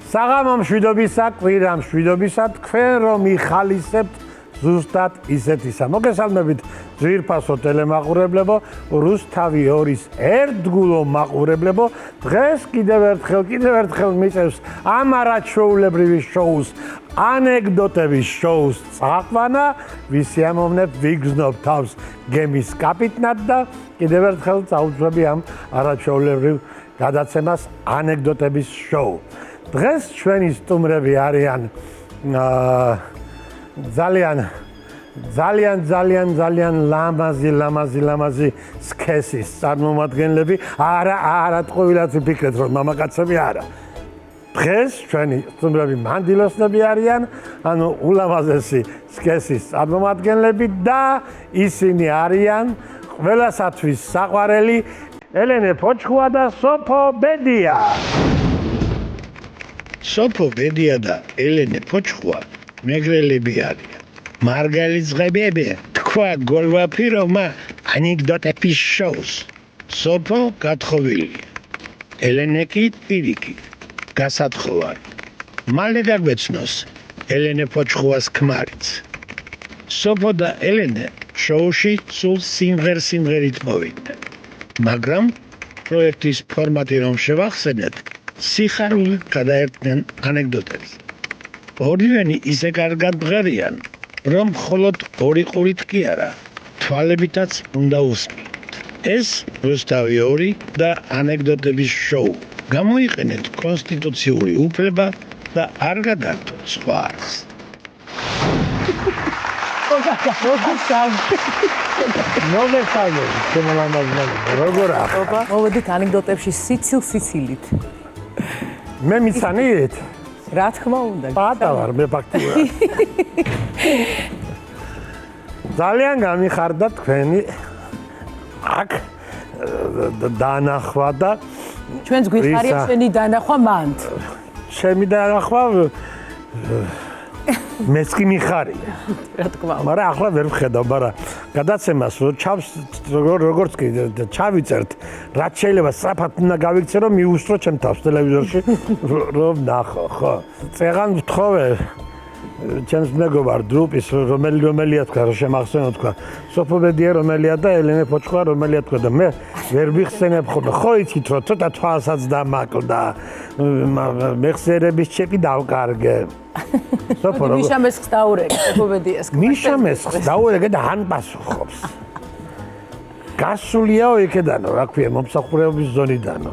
საღამო მშვიდობისა, კვირა მშვიდობისა, თქვენ რომ იხალისებთ ზუსტად ისეთისა. მოგესალმებით ძვირფასო ტელემაყურებლებო, რუსთავი 2-ის ერთგულო მაყურებლებო. დღეს კიდევ ერთხელ მიწევს ამ არაჩვეულებრივი შოუს, ანეკდოტების შოუს წაყვანა, ვისი ამოვნებ ვიგზნობ თავს გემის კაპიტნად და კიდევ ერთხელ წაუძვები ამ არაჩვეულებრივ გადაცემას ანეკდოტების შოუ. დღეს ჩვენი სტუმრები არიან ძალიან ლამაზი სქესის წარმომადგენლები. არა ტყუილად ვიფიქრეთ რომ მამაკაცები არა. დღეს ჩვენი სტუმრები მანდილოსნები არიან, ანუ ულამაზესი სქესის წარმომადგენლები და ისინი არიან ყველასათვის საყვარელი ელენე ფოჩხუა და სოფო ბედია. სოფო ბედია და ელენე ფოჩხუა მეგრელები არიან. მარგალიზღებები თქვა გოლვაფიროვმა ანეკდოტების შოუს. სოფო გათხოვილია, ელენე კი პირიქით გასათხოვარი. მალე გაგვეცნოს ელენე ფოჩხუას ქმარიც. სოფო და ელენე შოუში სულ სიმღერით მოვიდნენ, მაგრამ პროექტის ფორმატი რომ შევახსენეთ, სიხარულით გადაერთნენ ანეკდოტებს. ორივენი ისე კარგად მღერიან, რომ მხოლოდ ორი ყურით კი არა, თვალებითაც უნდა უსმენთ. ეს რუსთავი 2 და ანეკდოტების შოუ. გამოიყენეთ კონსტიტუციური უფლება და არ გადართოთ სხვას. როგორ ახლა? მოვედით ანეკდოტებში სიცილით. მე მიცანით? რა თქმა უნდა. პატა ვარ მე ფაქტიურად. ძალიან გამიხარდა თქვენი აქ დანახვა და ჩვენს გვიხარია ჩვენი დანახვა მანდ. ჩემი დანახვა მეც კი მიხარია. რა თქმა უნდა. მაგრამ ახლა ვერ ვხედავ, მაგრამ გადაცემას როგორც კი ჩავიწერთ, რაც შეიძლება სწრაფად უნდა გავიქცე რომ მიუსწრო ჩემ თავს ტელევიზორში რომ ნახო, ხო. წეღან ვთხოვე ჩემს მეგობარ დრუპის რომელია თქვა რომ შემახსენო თქვა სოფო ბედია რომელია და ელენე ფოჩხუა რომელია თქვა და მე ვერ ვიხსენებ ხოლმე. ხო იცით რომ ცოტა თვალსაც დამაკლდა, მეხსიერების ჩეპი დავკარგე. სოფო როგორ მიშამესხს დაურეკე სოფო ბედიას. მიშამესხს დაურეკე და ან პასუხობს. გასულიაო იქედანო, რა ქვია, მომსახურების ზონიდანო.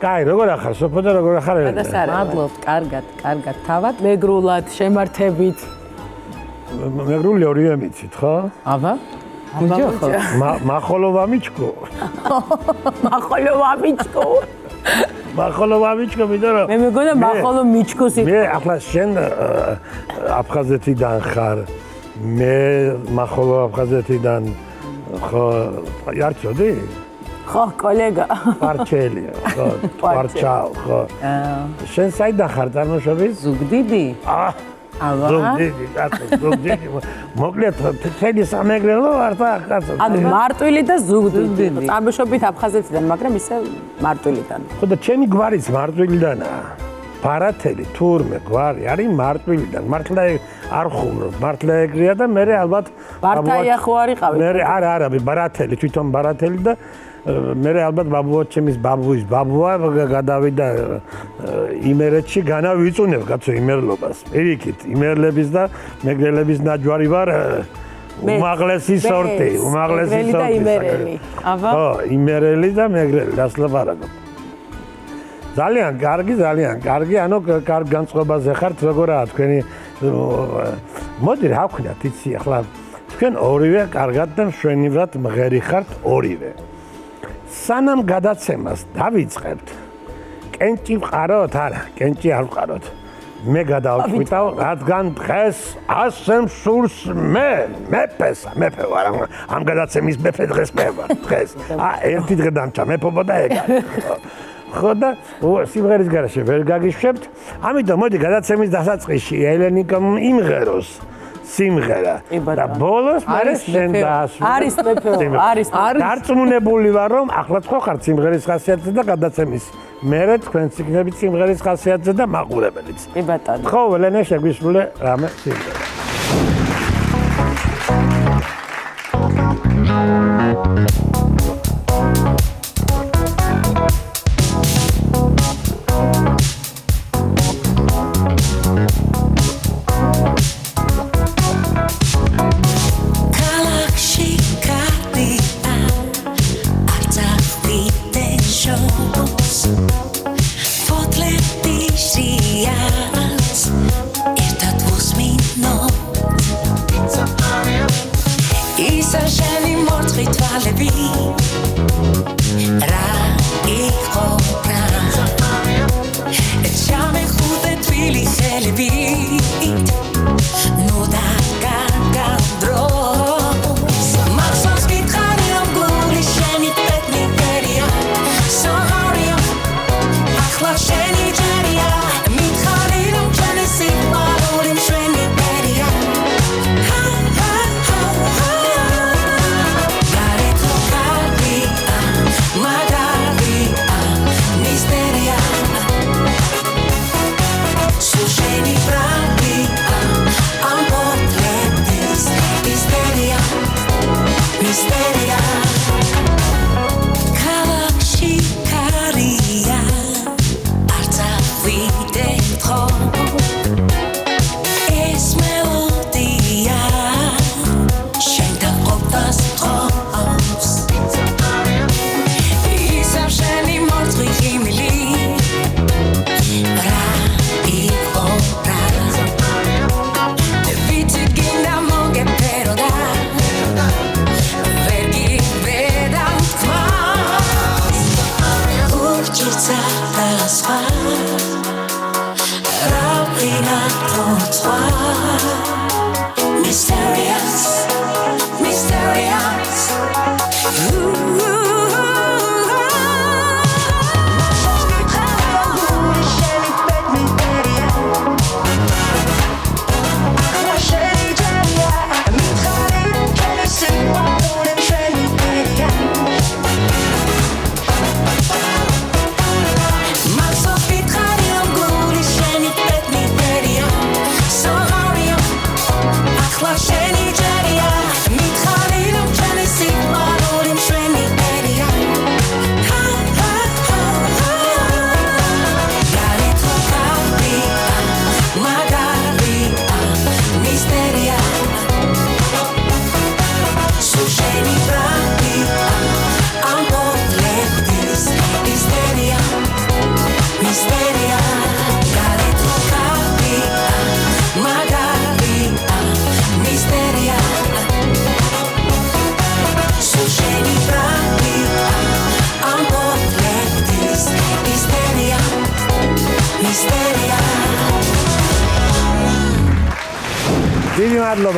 კაი, როგორ ახარ სოფო და როგორ ახარ ელენე? მადლობთ, კარგად, თავად, მეგრულად, შემართებით. მეგრული ორივე მიცით, ხო? აბა. ბიჭო ხო? მახოლოვამიჩკო. მახოლოვამიჩკო მიდარო. მე მეგონა მახოლო მიჩკოს მე ახლა შენ აფხაზეთიდან ხარ. მე მახოლო აფხაზეთიდან ხო არ წოდი? ხო, კოლეგა. პარჩელია, ხო, პარჩაო, ხო. შენ საიდან ხარ წარმოშობით? ზუგდიდი. აბა. ზუგდიდი. მოკლედ თელი სამეგრელო არ თახაცო. ანუ მარტვილი და ზუგდიდი. წარმოშობით აფხაზეთიდან, მაგრამ ისე მარტვილიდან. ხო და ჩემი გვარიც მარტვილიდანაა. ბარათელი, თურმე, გვარი არის მარტვილიდან. მართლა არ ხუმრობ, მართლა ეგრეა და მე ალბათ ბართაია ხო არიყავი? მე არა, ბარათელი, თვითონ ბარათელი და მე ალბათ ბაბუა ჩემის ბაბუა გადავიდა იმერეთში, განავიწუნებ კაცო იმერლობას. პირიქით, იმერლების და მეგრელების ნაჯვარი ვარ. უმაღლესი სორტი. და იმერელი. აბა. ხო, იმერელი და მეგრელი, რას ლაპარაკობ. ძალიან კარგი, ანუ კარგ განწყობაზე ხართ, როგორაა თქვენი მოდი რა ვქნათ, იცი ახლა თქვენ ორივე კარგად და მშვენივრად მღერი ხართ ორივე. სანამ გადაცემას დავიწყებთ, კენჭი ვყაროთ? არა, კენჭი არ ვყაროთ. მე გადავწყვიტავ, რადგან დღეს ასე მსურს მეფე ვარ, ამ გადაცემის მეფე დღეს მე ვარ, დღეს. ერთი დღე დამჭა მეფობა და ეგ არის. ხო და სიმღერის გარშე ვერ გაგიშვებთ, ამიტომ მოდი გადაცემის დასაწყისში ელენიკამ იმღეროს სიმღერა. და ბოლოს მე შენ დაასრულე. არის მეფეო, არის. დარწმუნებული ვარ, რომ ახლაც ხო ხარ სიმღერის ხასიათზე და გადაცემის. მერე თქვენც იქნებით სიმღერის ხასიათზე და მაყურებელიც. კი ბატონო. ხო, ელენე შეგვისრულე რამე სიმღერა.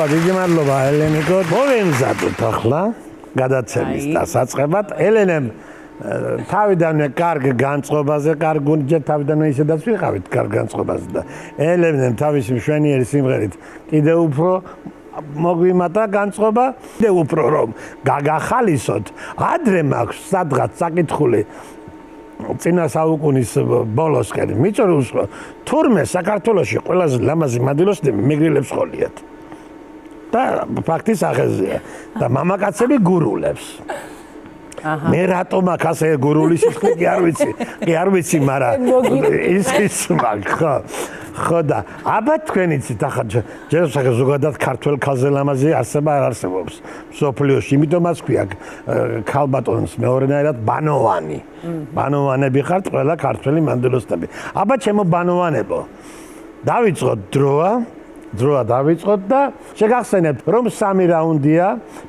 დიდი მადლობა ელენიკო. მოვემზადოთ ახლა გადაცემის დასაწყებად. ელენემ თავიდანვე კარგ განწყობაზე, კარგუნჯერ თავიდანვე ისედაც ვიყავით კარგ განწყობაზე და ელენემ თავისი მშვენიერი სიმღერით კიდევ უფრო მოგვიმატა განწყობა, კიდევ უფრო რომ გაგახალისოთ. ადრე მაქვს სადღაც საკითხული წინა საუკუნის ბოლოსკენ. მიწორულს თურმე საქართველოში ყველაზე ლამაზი მადილოსნები მეგრილებს ხოლიათ. და ფაქტის ახეზია და მამაკაცები გურულებს. მე რატომ აქ ასე გურული სისხლი კი არ ვიცი, მაგრამ ის მაგ ხო და აბა თქვენიცით ახლა ჯერ ზოგადად ქართველ ქალზე ლამაზი არსება არ არსებობს სოფლიოში, იმიტომაც ქვია ქალბატონს მეორენაირად ბანოვანი. ბანოვანები ხართ ყველა ქართველი მანდილოსნები. აბა ჩემო ბანოვანებო, დავიწყოთ დროა დავიწყოთ და შეგახსენებთ რომ 3 რაუნდია.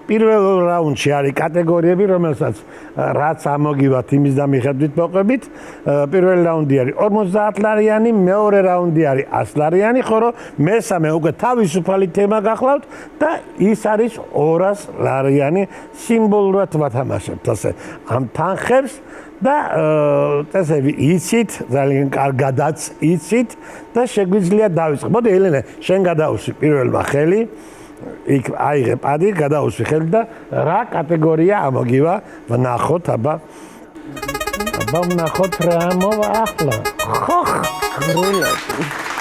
პირველ რაუნდში არის კატეგორიები, რომელსაც რაც ამოგივათ იმის და მიხედვით მოყვებით. პირველი რაუნდი არის 50 ლარიანი, მეორე რაუნდი არის 100 ლარიანი, ხოლო მესამე უკვე თავისუფალი თემა გახლავთ და ის არის 200 ლარიანი. სიმბოლურად ვათამაშებთ ასე ამ თანხებს და წესები იცით, ძალიან კარგადაც იცით და შეგვიძლია დავიწყოთ. მოდი ელენე, შენ გადაუსვი პირველმა ხელი. იქ აიღე პადი, გადაუსვი ხელი და რა კატეგორია ამოგივა? ვნახოთ, აბა ვნახოთ რა მოვა ახლა. ხოხ,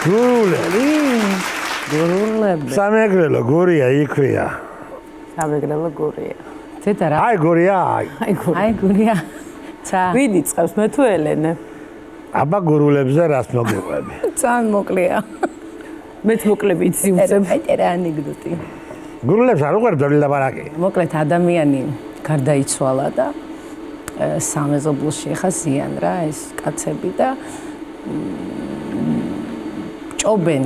გურულები. სამეგრელო გურია იქვია. სამეგრელო გურია. ცეთა რა? აი გურია, აი გურია. ცა. ვინი წავს მე თუ ელენე? აბა გურულებზე რას მოგიყვები? ძალიან მოკლეა. მეც მოკლები იცი უცებ. აი რა ანეკდოტი. გურულებს არ უყვართ ძველი ლაპარაკი. მოკლედ ადამიანი გარდაიცვალა და სამეზობლოში ხა ზიან რა ეს კაცები და ჭობენ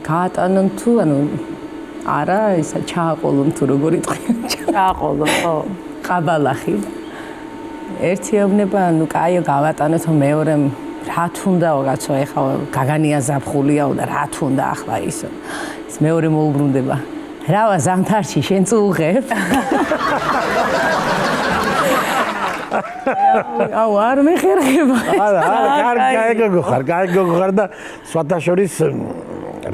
გაატანონ თუ ანუ არა ისა ჩააყოლონ თუ როგორ იტყვიან ჩააყოლონ ხო ყაბალახი ერთიოვნება ანუ კაიო გავატანეთო მეორემ რა თუნდაო კაცო ეხლა გაგანია ზაფხულიაო და რა თუნდა ახლა ისო ის მეორე მოუბრუნდება რავა ზამთარში შენ წუღებ აუ არ მეხერხება არა კარგი გოგოხარ და სხვათა შორის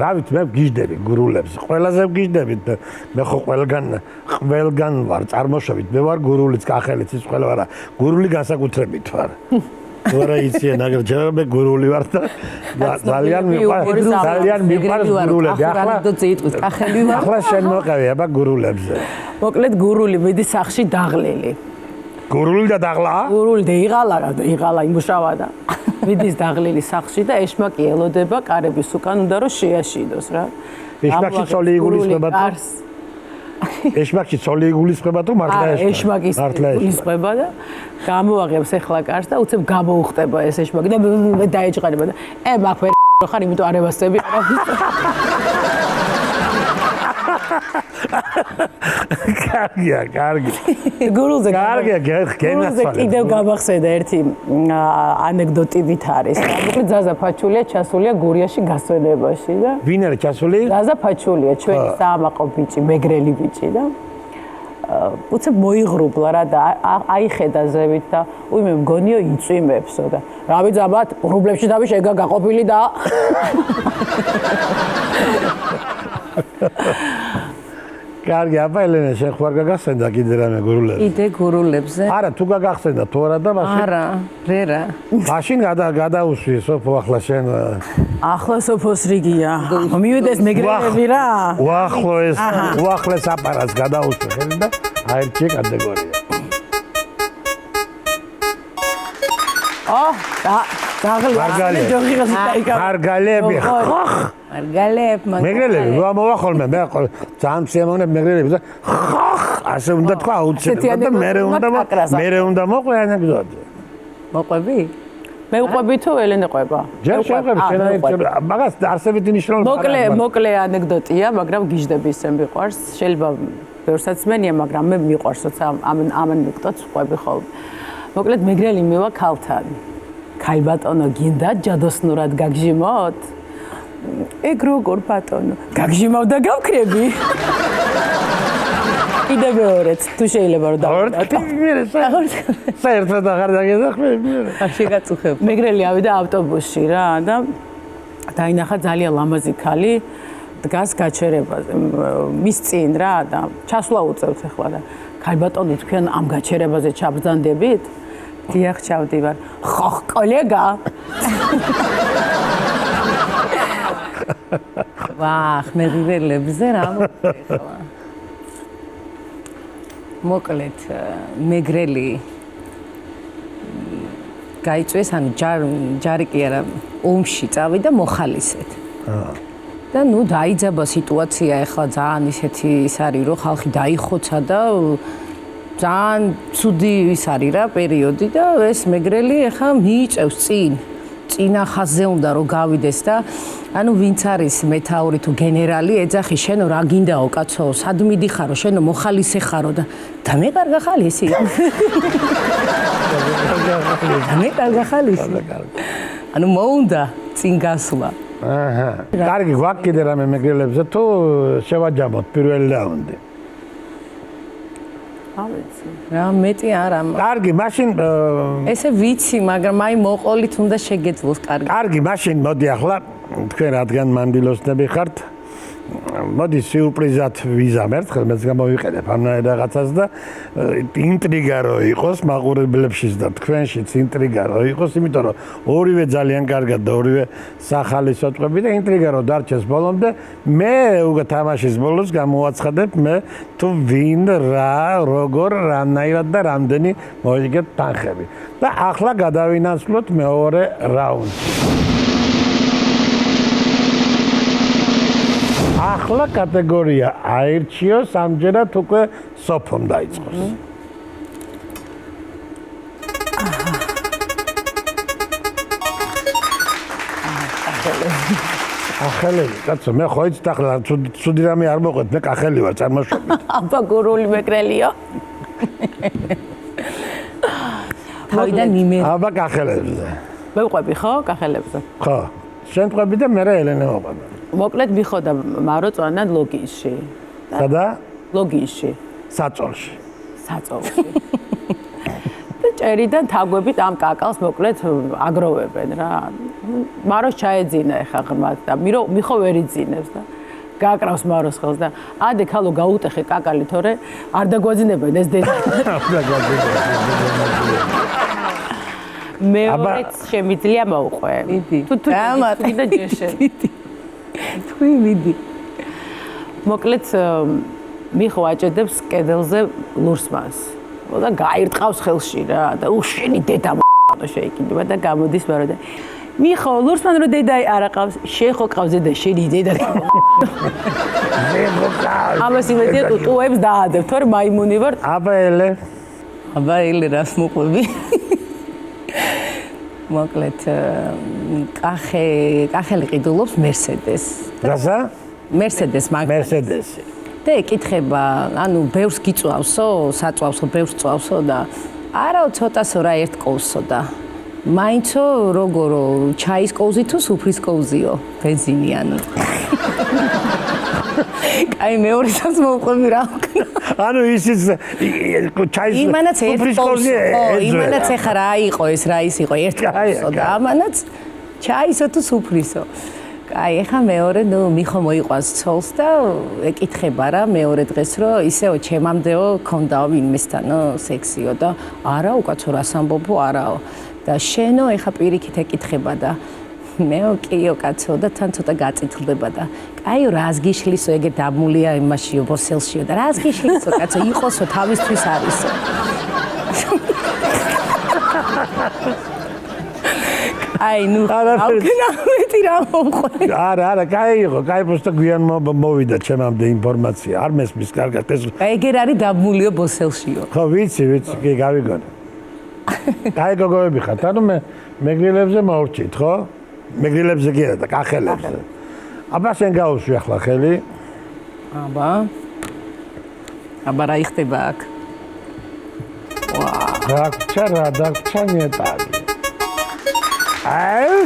რა ვიცი მე გიждები გურულებს ყველაზე გიждებით მე ხო ყველგან ვარ წარმოშობით მე ვარ გურულიც კახელიც ის ყველა არა გურული განსაკუთრებით ვარ თუ არა იციან აგერ ჯერ მე გურული ვარ და ძალიან მიყვარს გურულები ახლა შენ მოყევი აბა გურულებზე მოკლედ გურული მიდის სახში დაღლილი გურული და დაღლა? გურული და იღალა იმუშავა და მიდის დაღლილი სახში და ეშმაკი ელოდება კარების უკან უნდა რომ შეაშიდოს რა. ეშმაკი ცოლი იგულისხმება თუ? ეშმაკი ცოლი იგულისხმება თუ მართლა ეშმაკი? ეშმაკი იგულისხმება და გამოაღებს ახლა კარს და უცებ გამოუხტება ეს ეშმაკი და დაეჭყარება და მაგ ვერ ხარ იმიტომ არ ევასწრები არავის. კარგი. გურულზე კიდევ გამახსენდა ერთი ანეკდოტით არის. მოკლედ ზაზა ფაჩულია ჩასულია გურიაში გასვენებაში და ვინ არის ჩასული? ზაზა ფაჩულია ჩვენი საამაყო ბიჭი, მეგრელი ბიჭი და უცებ მოიღრუბლა რა და აიხედა ზევით და უიმე მგონიო იწვიმებსო და რავი ძაბათ რუბლებში დავი შეგა გაყოფილი და კარგი, აბა ელენე შენ ხوار გაგახსენდა კიდე რამე გურულებზე? კიდე გურულებზე? არა, თუ გაგახსენდა თუ არა და მაშინ არა, რერა. მაშინ გადაუსვი სოფო ახლა შენ ახლა სოფოს რიგია. მივიდეს მეგრელები რა. უახლეს აპარატს გადაუსვი ხელი და აერჩიე კატეგორია. მარგალები ხოხ მარგალებ მეგრელები რა მოვახოლმე მე ძალიან შემოვნებ მეგრელები და ხოხ ასე უნდა თქვა აუცილებლად და მე უნდა მოყვე ანეკდოტი მოყვები მე უყვები თუ ელენე ყვება ჯერ შეყვები მაგას არსებითი ნიშნულობა მოკლე ანეკდოტია მაგრამ გიждები ისე მიყვარს შეიძლება ბევრსაც მენია მაგრამ მე მიყვარს როცა ამ ანეკდოტს ყვები ხოლმე მოკლედ მეგრელი მივა ქალთან ქალ ბატონო გინდა ჯადოსნურად გაგჟიმოთ ეგ როგორ ბატონო გაგჟიმავ და გავქრები კიდე მეორეც თუ შეიძლება რომ დავდოთ საერთოდ აღარ დაგეზახმები არ შეგაწუხებ მეგრელი ავიდა ავტობუსში რა და დაინახა ძალიან ლამაზი ქალი დგას გაჩერებაზე მის წინ რა და ჩასვლა უწევთ ახლა და ქალ ბატონო თქვენ ამ გაჩერებაზე ჩაბრძანდებით დიახ ჩავდივარ ხოხ კოლეგა ვახ მეგრელებზე რა მოხდა მოკლედ მეგრელი გაიწვეს ანუ ჯარი კი არა ომში წავიდა მოხალისეთ და ნუ დაიძაბა სიტუაცია ახლა ძალიან ისეთი ის არის რომ ხალხი დაიხოცა და ძალიან ცუდი ის არის რა პერიოდი და ეს მეგრელი ახლა მიიწევს წინა ხაზზე უნდა რომ გავიდეს და ანუ ვინც არის მეთაური თუ გენერალი ეძახი შენო რა გინდაო კაცო სად მიდიხარო შენო მოხალისე ხარო და მე კარგა ხალისი მე კარგა ხალისი ანუ მოუნდა წინ გასვლა აჰა კარგი გვაქვს კიდე რამე მეგრელებზე თუ შევაჯამოთ პირველი რაუნდი რა მეტი არა კარგი მაშინ ესე ვიცი მაგრამ აი მოყოლით უნდა შეგეძლოს კარგი კარგი მაშინ მოდი ახლა თქვენ რადგან მანდილოსნები ხართ მოდი სიურპრიზად ვიზამ ერთხელ მეც გამოვიყენებ ამნაირ რაღაცას და ინტრიგა რო იყოს მაყურებლებშიც და თქვენშიც ინტრიგა რო იყოს, იმიტომ რომ ორივე ძალიან კარგად და ორივე სახალისო ტყვები და ინტრიგა რო დარჩეს ბოლომდე, მე უკვე თამაშის ბოლოს გამოვაცხადებ მე თუ ვინ რა როგორ რანაირად და რამდენი მოიგეთ თანხები. და ახლა გადავინაცვლოთ მეორე რაუნდში. ახლა კატეგორია აირჩიოს, ამჯერად უკვე სოფომ დაიწყოს. ახალები, კაცო, მე ხო იცით ახლა ცუდი რამე არ მოყვეთ, მე კახელი ვარ წარმოშობით. აბა გურული მეკრელიო. თავიდან იმერი. აბა კახელებზე. მე ვყვები ხო კახელებზე? ხო. შენ ვყვები და მე ელენე ვყვები. მოკლედ მიხოდა მარო წვანან ლოგიში. სადა? ლოგიში. საწოლში. საწოლში. და ჭერიდან თაგვებით ამ კაკალს მოკლედ აგროვებენ რა. მაროს ჩაეძინა ეხა ღრმად და მიხო ვერ იძინებს და გააკრავს მაროს ხელს და ადე ქალო გაუტეხე კაკალი თორე არ დაგვაძინებენ ეს დედა. მეორეც შემიძლია მოუყვე. თუ და ჯეშე. თქვი მიდი. მოკლედ მიხო აჭედებს კედელზე ლურსმანს. და გაირტყავს ხელში რა და უშენი დედა შეიკიდება და გამოდის მარო და მიხო ლურსმან რო დედა არაყავს შეხო ყავს და შენი დედა ამას იმედია ტუტუებს დაადებ თორე მაიმუნი ვარ აბა ელე რას მოყვები მოკლედ კახელი ყიდულობს მერსედეს რასა მერსედესი და ეკითხება, ანუ ბევრს გიწვავსო, საწვავსო, ბევრს წვავსო და არაო ცოტასო რა ერთ კოვსო და მაინცო როგორო ჩაის კოვზი თუ სუფრის კოვზიო, ბენზინიანი. აი მეორესაც მოვყვები რა ვქნა. ანუ ისიც ჩაის სუფრის კოვზი. იმანაც ეხა რა იყო ეს, რა ის იყო ერთ კოვსო და ამანაც ჩაისო თუ სუფრისო. აი ეხა მეორე ნუ მიხო მოიყვანს ცოლს და ეკითხება რა მეორე დღეს რომ ისეო ჩემამდეო ქონდაო ვინმესთანო სექსიო და არა უკაცო რას ამბობო არაო და შენო ეხა პირიქით ეკითხება და მეო კიო კაცო და თან ცოტა გაწითლდება და კაიო რას გიშლისო ეგე დამულია იმაშიო ბოსელშიო და რას გიშლისო კაცო იყოსო თავისთვის არისო აი ნუ ავკნამეთი რა მომყვე არა კაი просто გვიან მოვიდა ჩემამდე ინფორმაცია არ მესმის კარგად ეს ეგერ არის დამულიო ბოსელშიო ხო ვიცი კი გავიგონე კაი გოგოები ხართ ანუ მე მეგრილებზე მოვრჩით ხო მეგრილებზე კი არა და კახელებზე აბა შენ გაუშვი ახლა ხელი აბა რა იხდება აქ დაგჭა ნეტარი აი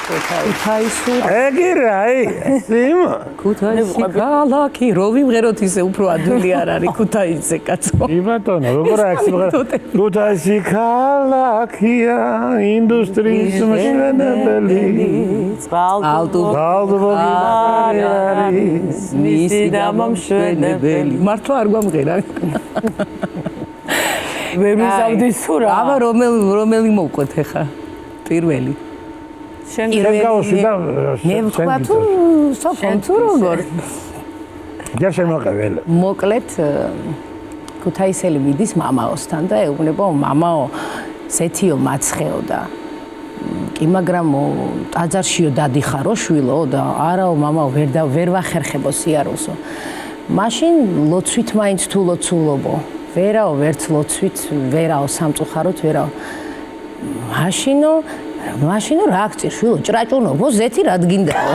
ქუთაისი ეგირაი სიმო ქუთაისი ქალაქი რო ვიმღეროთ ისე უფრო ადვილი არ არის ქუთაისზე კაცო იბატონო როგორ აქვს ქუთაისი ქალაქია ინდუსტრიის მშენებელი წყალტუბო არის მისი დამამშვენებელი მართლა არ გვამღერა ვერ მისავდი სურა აბა რომელი მოვყვეთ ახლა პირველი შენ გავუშვი და მე ვთქვა თუ სოფონ თუ როგორ ჯერ შემოყეველი მოკლედ ქუთაისელი მიდის მამაოსთან და ეუბნება მამაო ზეთიო მაცხეო და კი მაგრამ ტაძარშიო დადიხარო შვილო და არაო მამაო ვერ ვახერხებო სიარულსო მაშინ ლოცვით მაინც თუ ლოცულობო ვერაო ვერც ლოცვით ვერაო სამწუხაროდ ვერაო მაშინო რა აქცი შვილო ჭრაჭუნობო ზეთი რად გინდაო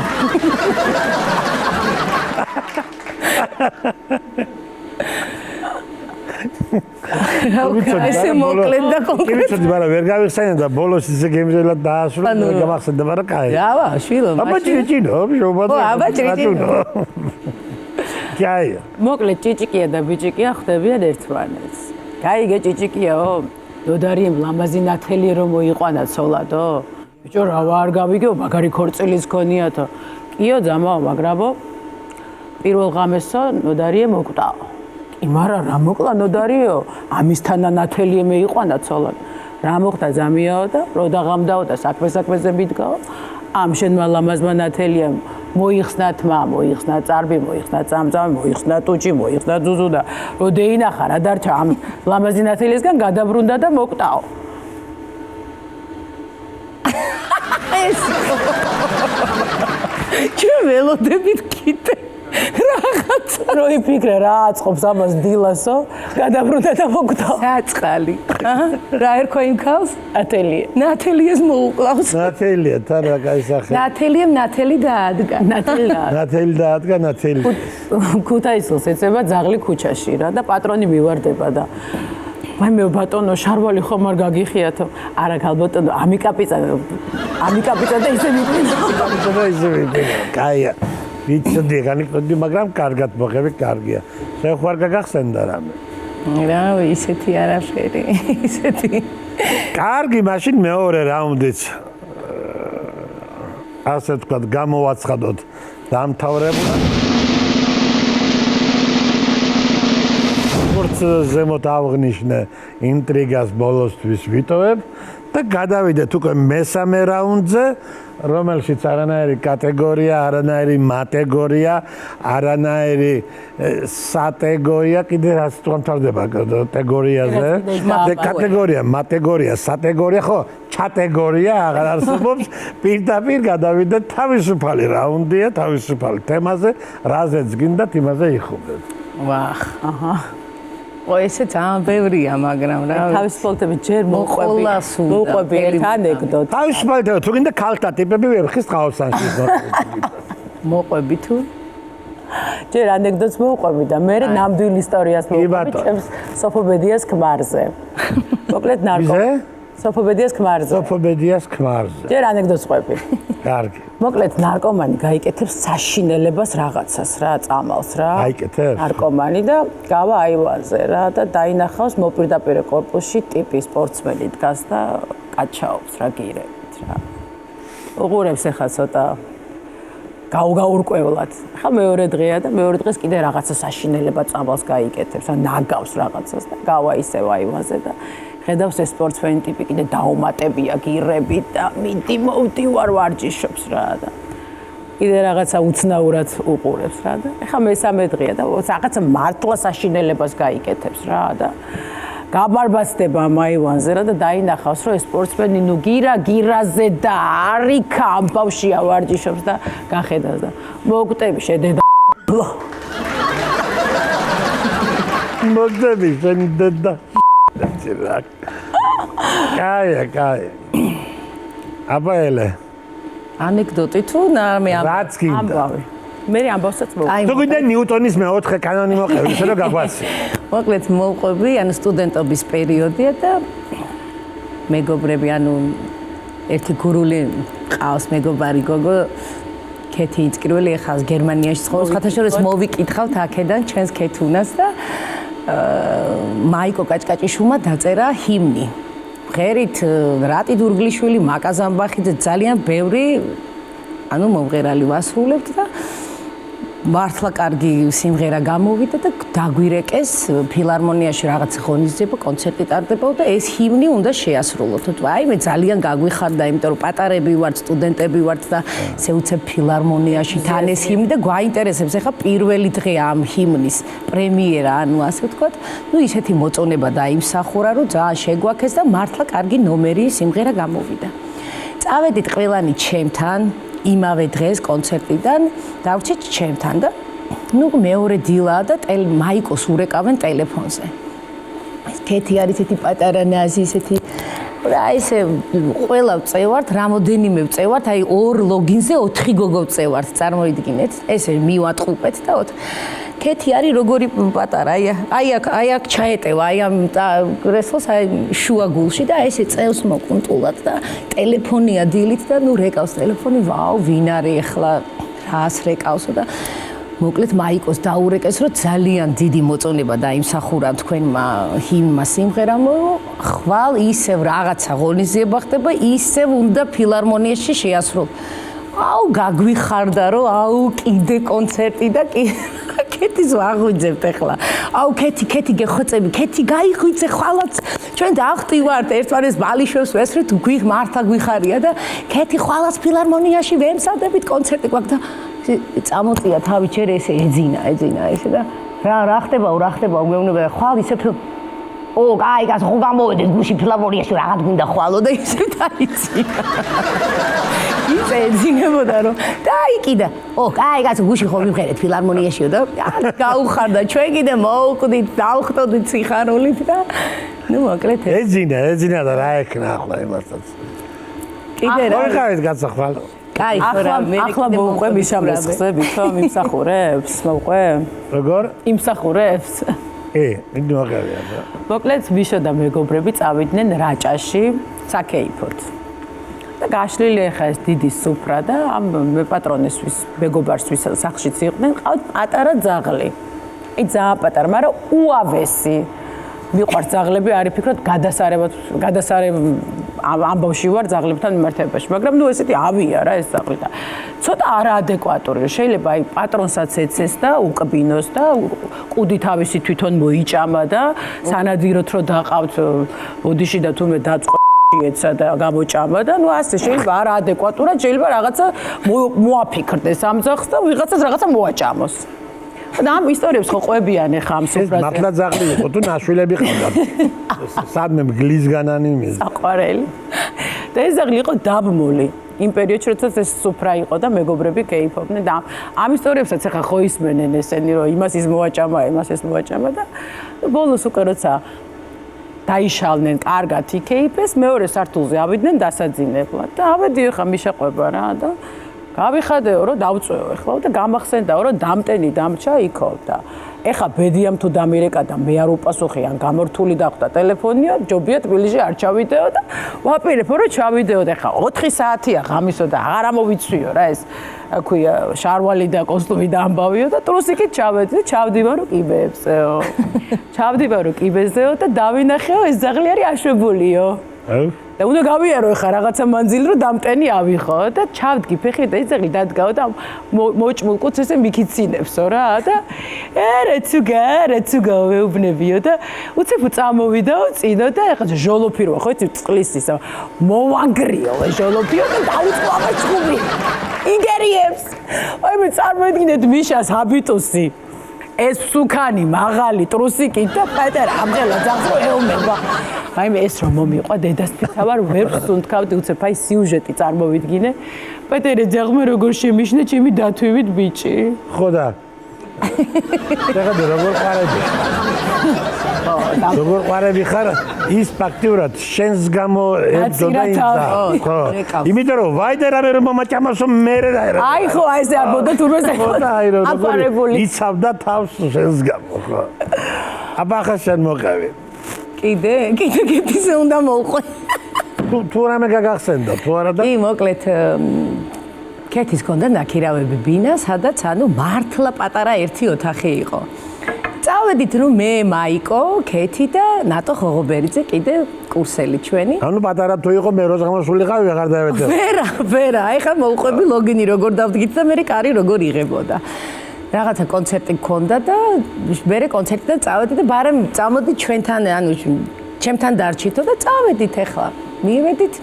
ესე მოკლედ და კონკრეტულად ვიცოდი მაგრამ ვერ გავიხსენე და ბოლოს ისე გემრიელად დაასრულა და გამახსენდება რა კაი რავა შვილო აბა ჭიჭინო აბა ჭიჭინო კაი მოკლედ ჭიჭიკია და ბიჭიკია ხდებიან ერთმანეთს გაიგე ჭიჭიკიაო დოდარი ლამაზი ნათელი რომ მოიყვანა ცოლადო ბიჭო რა ვარ გავიგეო მაგარი ქორწილის ქონიათო კიო ძამაო მაგრამო პირველ ღამესო ნოდარიე მოკვდაო. იმარა რა მოკლა ნოდარიო? ამისთან ნათელიე მეიყვანა ცოლად. რა მოხდა ზამიაო და რო დაღამდაო და საქმე-საქმეზე მიდგაო. ამ შენმა ლამაზმა ნათელიამ მოიხსნა თმა, მოიხსნა წარბი, მოიხსნა წამწამი, მოიხსნა ტუჭი, მოიხსნა ძუძუ და რო დეინახა რა დარჩა ამ ლამაზი ნათელიისგან გადაბრუნდა და მოკვდაო. ეს ჩვენ ველოდებით კიდე რაღაც რო იფიქრე რა აწყობს ამას დილასო გადაბრუნდა და მოკვდაო. საწყალი. რა ერქვა იმ ქალს? ნათელიე. ნათელიეს მოუკლავს. ნათელია თან რა კაი სახე. ნათელიემ ნათელი დაადგა. ნათელი დაადგა ნათელი. ქუთაისელს ეწება ძაღლი ქუჩაში რა და პატრონი მივარდება და მე ბატონო შარვალი ხომ არ გაგიხიათო? არა ქალბატონო ამიკაპიცა და ისე მიტყვი. კაია. ვიცოდი განიკოდი მაგრამ კარგად მოხები კარგია. შენ ხარ გაგახსენდა რამე? რა ისეთი არაფერი ისეთი. კარგი მაშინ მეორე რაუნდიც ასე ვთქვათ გამოვაცხადოთ დამთავრებულად. როგორც ზემოთ ავღნიშნე ინტრიგას ბოლოსთვის ვიტოვებ და გადავიდეთ უკვე მესამე რაუნდზე, რომელშიც არანაირი კატეგორია, არანაირი მატეგორია, არანაირი სატეგორია, კიდე რაც თვითონდება კატეგორიაზე. კატეგორია, მატეგორია, სატეგორია, ხო, ჩატეგორია აღარ არსებობს. პირდაპირ გადავიდეთ თავისუფალი რაუნდია, თავისუფალი თემაზე, რაზეც გინდათ, იმაზე იხუბეთ. ვახ, აჰა. ესე ძალიან ბევრია, მაგრამ რა თავისუფალთები ჯერ მოყვები ერთ ანეკდოტ. თავისუფალთები თუ გინდა ქალთა ტიპები ვერხის ყავსანში. მოყვები თუ ჯერ ანეკდოტს მოყვები და მე ნამდვილ ისტორიას მოყვები ჩემს სოფობედიას ქმარზე. მოკლედ ნარკო. სოფობედიას ქმარზე. სოფობედიას ქმარზე. ჯერ ანეკდოტს ყვები. კარგი. მოკლედ ნარკომანი გაიკეთებს საშინელებას რაღაცას რა, წამალს რა. გაიკეთებს? ნარკომანი და გავა აივანზე რა და დაინახავს მოპირდაპირე კორპუსში ტიპი სპორტსმენი დგას და კაჩაობს რა გირებით რა. უყურებს ახლა ცოტა გაურკვევლად. ახლა მეორე დღეა და მეორე დღეს კიდე რაღაცა საშინელება წამალს გაიკეთებს, რა ნაგავს რაღაცას და გავა ისევ აივანზე და ხედავს ეს სპორტსმენი ტიპი კიდე დაუმატებია გირებით და მიდი მოვდივარ ვარჯიშობს რა და კიდე რაღაცა უცნაურად უყურებს რა და ეხა მესამე დღეა და რაღაცა მართლა საშინელებას გაიკეთებს რა და გაბარბაცდება ამ აივანზე რა და დაინახავს რომ ეს სპორტსმენი ნუ გირაზე და არიქა ამ ბავშვია ვარჯიშობს და გახედავს და მოგვტები შედედა მოგვტები შედედა კაია აბაელე ანეკდოტი თუ მე ამბავი მე ამბავსაც მოვყვები თუ გინდა ნიუტონის მეოთხე კანონი მოყევი ისე რომ გაგვაცი მოკლედ მოვყვები ანუ სტუდენტობის პერიოდია და მეგობრები ანუ ერთი გურული ყავს მეგობარი გოგო ქეთი იწკრული ეხავს გერმანიაში ცხოვრობს ხათაშორის მოვიკითხავთ აქედან ჩვენს ქეთუნას და მაიკო კაჭკაჭიშვილმა დაწერა ჰიმნი. ღერით რატი დურგლიშვილი, მაკა ზამბახიძე ძალიან ბევრი ანუ მომღერალი ვასრულებთ და მართლა კარგი სიმღერა გამოვიდა და დაგვირეკეს ფილარმონიაში რაღაც ღონისძიება, კონცერტი ტარდებოდა და ეს ჰიმნი უნდა შეასრულოთ. აი მე ძალიან გაგვიხარდა, იმიტომ რომ პატარები ვართ, სტუდენტები ვართ და შეუცებ ფილარმონიაში თან ეს ჰიმნი და გვაინტერესებს ახლა პირველი დღე ამ ჰიმნის პრემიერა, ანუ ასე ვთქვათ, ну ისეთი მოწონება დაიმსახურა, რომ ძალიან შეგვაქეს და მართლა კარგი ნომერი სიმღერა გამოვიდა. წავედით ყველანი ჩემთან იმავე დღეს კონცერტიდან დავრჩით ჩემთან და ნუ მეორე დილაა და მაიკოს ურეკავენ ტელეფონზე. ქეთი არის ესეთი პატარა ნაზი, ესეთი რა ესე ყველა ვწევართ, რამოდენიმე ვწევართ, აი ორ ლოგინზე 4 გოგო ვწევართ, წარმოიდგინეთ. ესე მივატყუპეთ და ქეთი არის როგორი პატარა, აი აქ ჩაეტევა, აი ამ კრესლს აი შუა გულში და ესე წევს მოკუნტულად და ტელეფონია დილით და ნუ რეკავს ტელეფონი, ვაუ, ვინ არის ახლა რას რეკავსო და მოკლედ მაიკოს დაურეკეს, რომ ძალიან დიდი მოწონება დაიმსახურა თქვენმა ჰიმნმა სიმღერამ, ხვალ ისევ რაღაცა ღონისძიება ხდება, ისევ უნდა ფილარმონიაში შეასრულო. აუ გაგვიხარდა რომ აუ კიდე კონცერტი და კეთის ვაღვიძებთ ახლა. აუ კეთი გეხოცები, კეთი გაიღვიძე ხვალაც. ჩვენ დავხტივართ ერთმანეთს ბალიშვებს ვესრით მართლა გვიხარია და კეთი ხვალაც ფილარმონიაში ვემსადებით კონცერტი გვაქვს და წამოწია თავი ჯერ ესე ეძინა ესე და რა ხდებაო გვეუბნება და ხვალ ისე კაი გას ხო გამოვედეთ გუში ფილარმონიაში რაღაც გვინდა ხვალო და ისე დაიძინა. ისე ეძინებოდა რომ დაიკიდა. კაი გას გუში ხო მივხერეთ ფილარმონიაშიო და გაუხარდა ჩვენ კიდე მოვკვდით, დავხტოდით სიხარულით და ნუ მოკლედ ეძინა და რა ეკნა ახლა იმასაც. კიდე რა მოიხარეთ გასახვალ. კაი ხო რა ახლა მოვყვები სამრას ხსები ხო იმსახურებს მოვყვე როგორ? იმსახურებს მინდა მოყევია და მოკლედ მიშო და მეგობრები წავიდნენ რაჭაში საკეიფოდ და გაშლილი ახლა ეს დიდი სუფრა და ამ პატრონისთვის მეგობარსთვის სახლშიც იყვნენ ყავთ პატარა ძაღლი ძალიან პატარა მაგრამ უავესი მიყვარს ძაღლები არ იფიქროთ გადასარევ ამბავში ვარ ძაღლებთან მიმართებაში მაგრამ ნუ ესეთი ავია რა ეს ძაღლი და ცოტა არაადეკვატური შეიძლება აი პატრონსაც ეცეს და უკბინოს და კუდი თავისი თვითონ მოიჭამა და სანადიროთ რომ დაყავთ ოდიში და თუმე დაწყო ეცა და გამოჭამა და ნუ ასე შეიძლება არაადეკვატურად შეიძლება რაღაცა მოაფიქრდეს ამ ძაღლს და ვიღაცას რაღაცა მოაჭამოს და ამ ისტორიებს ხო ყვებიან ახლა ამ სუფრაზე. მართლა ძაღლი იყო თუ ნაშვილები ყავდათ. სადმე მგლისგანანი მის. საყვარელი. და ეს ძაღლი იყო დაბმული. იმ პერიოდში როდესაც ეს სუფრა იყო და მეგობრები კეიფობდნენ და ამ ისტორიებსაც ახლა ხო ისმენენ ესენი რომ იმას ის მოაჭამა და ბოლოს უკვე როცა დაიშალნენ კარგად იქეიფეს მეორე სართულზე ავიდნენ დასაძინებლად და ავედიო ხა მიშაყვება რა და გავიხადეო რომ დავწვეო ახლა და გამახსენდაო რომ დამტენი დამრჩა იქო და ეხა ბედიამ თუ დამირეკა და მე არ უპასუხი ან გამორთული დახვდა ტელეფონია ჯობია თბილისში არ ჩავიდეო და ვაპირებო რომ ჩავიდეო და ეხა 4 საათია ღამისო და აღარ ამოვიცვიო რა ეს აქვია შარვალი და კოსტუმი და ამბავიო და ტრუსიკით ჩავედი და ჩავდივარო კიბეზეო და დავინახეო ეს ძაღლი არის აშვებულიო და უნდა გავიარო ხა რაღაცა მანძილი რომ დამტენი ავიხო და ჩავდგი ფეხი და იცი დადგაო და მოჭმულ კუც ესე მიქიცინებსო რა და რეცუგა ვეუბნებიო და უცებ წამოვიდაო წინო და ეხა ჟოლოფირო ხო იცი წყლის ისა მოვანგრიო ჟოლოფიო და დაუწყო ამ ჭუბი იგერიებს აი მე წარმოედგინეთ მიშას ჰაბიტუსი ეს სუკანი მაღალი ტრუსიკით და პატარა ამღელა ძაღლო ეომება აი მე ეს რომ მომიყვა დედასთან ვარ ვერ ვსუნთქავდი უცებ აი სიუჟეტი წარმოვიდგინე პეტერე ძაღლმა როგორ შემიშნა ჩემი დათვივით ბიჭი ხო და ეხლა როგორ ყარები როგორ ყარები ხარ ის ფაქტიურად შენს გამო ებდოდა ხო იმიტომ რომ ვაიდე რამე რომ მომაჭამასო მე რა აი ხო აი ეს არ ბოდა თურმე აპარებული იცავდა თავს შენს გამო ხო აბა ხა შენ მოყევი კიდე ისე უნდა მოვყვე თუ რამე გაგახსენდა თუ არა და კი მოკლედ კეთის კონდა ნაქირავები ბინა სადაც ანუ მართლა პატარა ერთი ოთახი იყო წავედით რომ მე მაიკო კეთი და ნატო ხოღობერიძე კიდე კურსელი ჩვენი ანუ პატარა თუ იყო მე როზღამოსულიყავი აღარ დავედე ვერა ეხლა მოვყვები ლოგინი როგორ დავდგით და მე კარი როგორ იღებოდა რაღაცა კონცერტი გქონდა და მე კონცერტიდან წავედი და ბარემ წამოდი ჩვენთან ანუ ჩემთან დარჩითო და წავედით ეხლა მივედით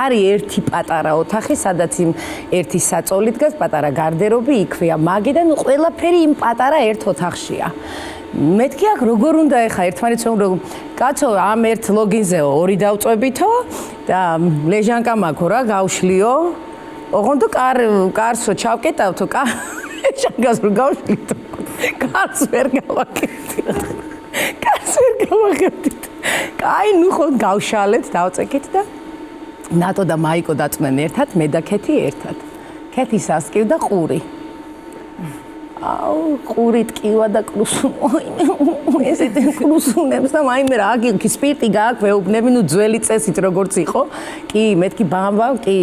არის ერთი პატარა ოთახი სადაც იმ ერთი საწოლი დგას პატარა გარდერობი იქვეა მაგიდან ყველაფერი იმ პატარა ერთ ოთახშია მეთქი აქ როგორ უნდა ეხა ერთმანეთს რომ კაცო ამ ერთ ლოგინზეო ორი დავწვებითო და ლეჟანკა მაქვს რა გავშლიო ოღონდ კარსო ჩავკეტავთო ჟანგას რო გავშლით კარს ვერ გავაკეთეთ კაი ნუ ხო გავშალეთ დავწეკით და ნატო და მაიკო დაწმენ ერთად მე და კეთი ერთად კეთის ასკივდა ყური აუ ყური ტკივა და კრუსუნო ესეთი კრუსუნებს და მაიმე რა კი სპირტი გააქვს ვეუბნები ნუ ძველი წესით როგორც იყო კი მეთქი ბამბა კი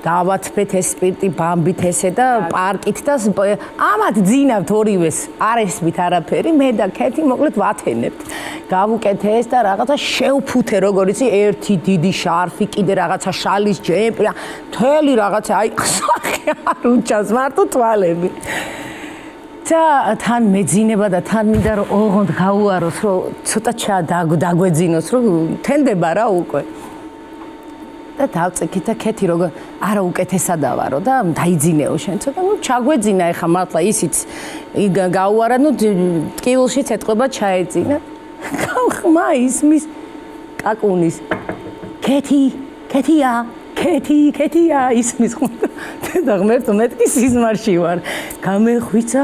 დავათფეთ ეს სპირტი ბამბით ესე და პარკით და ამათ ძინავთ ორივეს არ ესმით არაფერი მე და კეთი მოკლედ ვათენებთ გავუკეთე ეს და რაღაცა შევფუთე როგორ იცი ერთი დიდი შარფი კიდე რაღაცა შალის ჯემპი მთელი რაღაცა აი არ უჩას მარტო თვალები. და თან მეძინება და თან მინდა რომ ოღონდ გაუაროს რომ ცოტა დაგვეძინოს რომ თენდება რა უკვე. და დავწიქით და ქეთი როგორ არა უკეთესადა ვარო და დაიძინეო შენ ცოტა ნუ ჩაგვეძინა ეხა მართლა ისიც გაუარა ნუ ტკივილშიც ეთყობა ჩაეძინა. ხმა ისმის კაკუნის ქეთია ისმის და ღმერთო მეთქი სიზმარში ვარ გამეხვიცა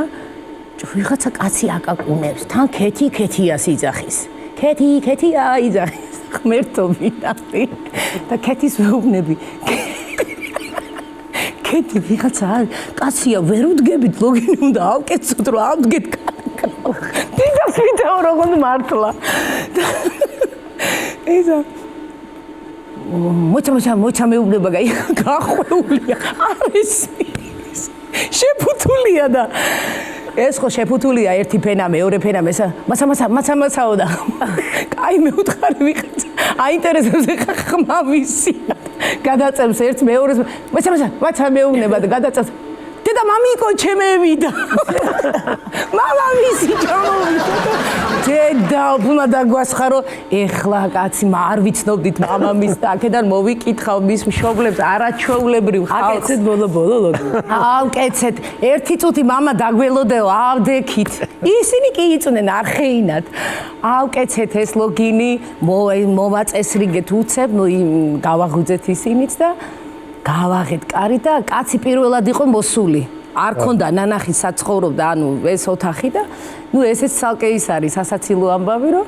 ვიღაცა კაცი აკაკუნებს თან ქეთიას იძახის ქეთია იძახის ღმერთო ვინახტი და ქეთის ვეუბნები ქეთი ვიღაცა კაცია ვერ უდგებით ლოგინი უნდა ავკეცოთ რომ ავდგეთ დიდას ვიდეო როგორ მართლა ისა მოცა მეუბნება გახვეულია არის შეფუთულია და ეს ხო შეფუთულია ერთი ფენა მეორე ფენა მასაო და კაი მეუთხარი ვიღაცა აინტერესებს ეხა ხმა ვიცი გადაწევს ერთ მეორეს მაცა მეუბნება და გადაწევს დედა მამიკო ჩემევიდა მამა ვიცი ჩამოვიდა დედა უნდა დაგვასხარო ეხლა კაცი არ ვიცნობდით მამამის და აქედან მოვიკითხავ მის მშობლებს არაჩვეულებრივ ხალხს აკეცეთ ბოლო ლოგი ავკეცეთ ერთი წუთი მამა დაგველოდეო ავდექით ისინი კი იწუნენ არხეინად ავკეცეთ ეს ლოგინი მოვაწესრიგეთ უცებ ნუ გავაღვიძეთ ისინიც და გავაღეთ კარი და კაცი პირველად იყო მოსული. არ ქონდა ნანახი საცხოვრობდა, ანუ ეს ოთახი და ნუ ესეც ცალკე ის არის სასაცილო ამბავი, რომ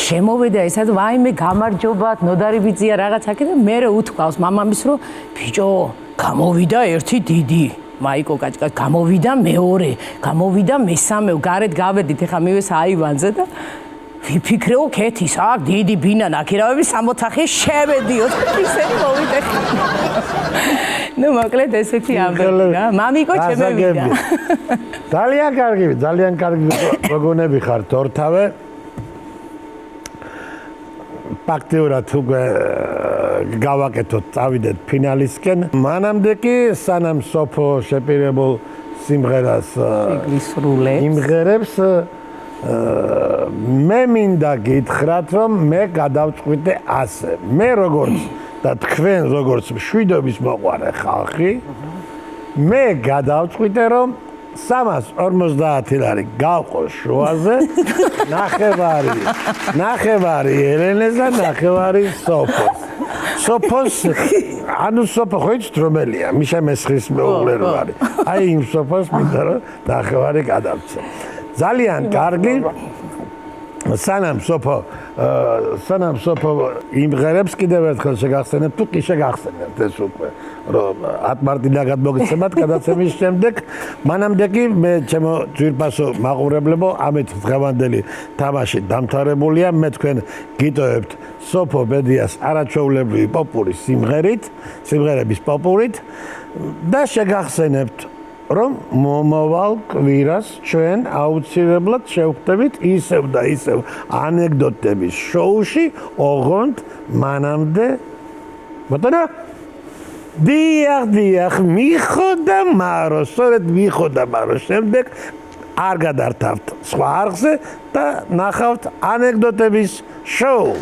შემოვედა ესა და ვაიმე გამარჯობათ, ნოდარი ბიძია რაღაც აქე და მე უთქვავს მამამის რომ ბიჭო, გამოვიდა ერთი დიდი მაიკო კაჭკა გამოვიდა მეორე, გამოვიდა მესამე, გარეთ გავედით, ეხა მივეს აივანზე და ვიფიქრეო ქეთის აქ დიდი ბინა ნაქირავები 60 შევედიოთ ისეთი მოვიტეხე. ნუ მოკლედ ესეთი ამბები რა. მამიკო ჩემევიდა. ძალიან კარგი გოგონები ხართ ორთავე. ფაქტიურად უკვე გავაკეთოთ, წავიდეთ ფინალისკენ. მანამდე კი სანამ სოფო შეპირებულ სიმღერას იმღერებს მე მინდა გითხრათ რომ მე გადავწყვიტე ასე მე როგორც და თქვენ როგორც მშვიდობის მოყვარე ხალხი მე გადავწყვიტე რომ 350 ლარი გავყო შუაზე ნახევარი ელენეს და ნახევარი სოფოს ანუ სოფო ხო იცით რომელია მიშა მესხის მეუღლე რო არის აი იმ სოფოს მინდა რომ ნახევარი გადავწე ძალიან კარგი სანამ სოფო იმღერებს კიდევ ერთხელ შეგახსენებთ თუ კი შეგახსენებთ ეს უკვე რომ 10 მარტინაგად მოგეცემათ გადაცემის შემდეგ მანამდე კი მე ჩემო ძვირფასო მაყურებლებო ამით დღევანდელი თამაში დამთავრებულია მე თქვენ გიტოვებთ სოფო ბედიას არაჩვეულებრივი პოპური სიმღერების პოპურით და შეგახსენებთ რომ მომავალ კვირას ჩვენ აუცილებლად შევხვდებით ისევ და ისევ ანეკდოტების შოუში ოღონდ მანამდე ბატონო დიახ მიხოდა მარო სწორედ მიხოდა მარო შემდეგ არ გადართავთ სხვა არხზე და ნახავთ ანეკდოტების შოუ